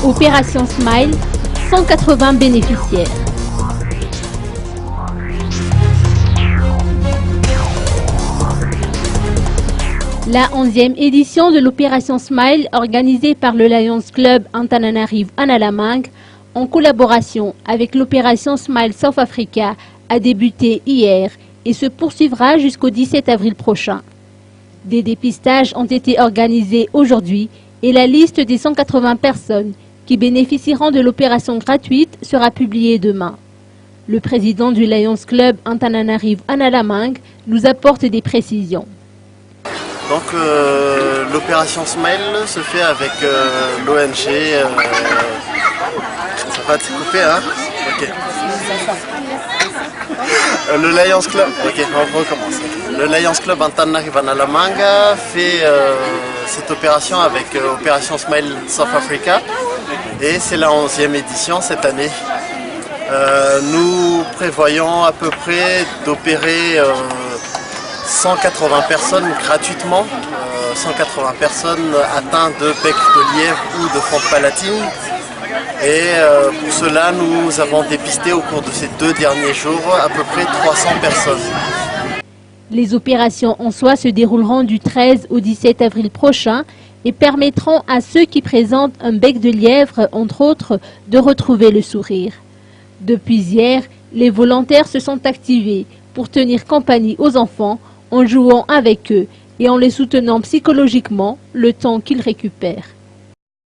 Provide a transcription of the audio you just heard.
Opération Smile, 180 bénéficiaires. La 11e édition de l'Opération Smile, organisée par le Lions Club Antananarivo Analamang, en collaboration avec l'Opération Smile South Africa, a débuté hier et se poursuivra jusqu'au 17 avril prochain. Des dépistages ont été organisés aujourd'hui et la liste des 180 personnes qui bénéficieront de l'opération gratuite sera publiée demain. Le président du Lions Club Antananarivo Analamang nous apporte des précisions. Donc l'opération Smile se fait avec l'ONG. Ça va te couper, hein? Ok. Le Lions Club. Ok, on recommence. Le Lions Club Antananarivo Analamang fait cette opération avec Opération Smile South Africa et c'est la 11e édition cette année. Nous prévoyons à peu près d'opérer 180 personnes gratuitement, 180 personnes atteintes de bec de lièvre ou de fente palatine. Et pour cela, nous avons dépisté au cours de ces 2 derniers jours à peu près 300 personnes. Les opérations en soi se dérouleront du 13 au 17 avril prochain et permettront à ceux qui présentent un bec de lièvre, entre autres, de retrouver le sourire. Depuis hier, les volontaires se sont activés pour tenir compagnie aux enfants en jouant avec eux et en les soutenant psychologiquement le temps qu'ils récupèrent.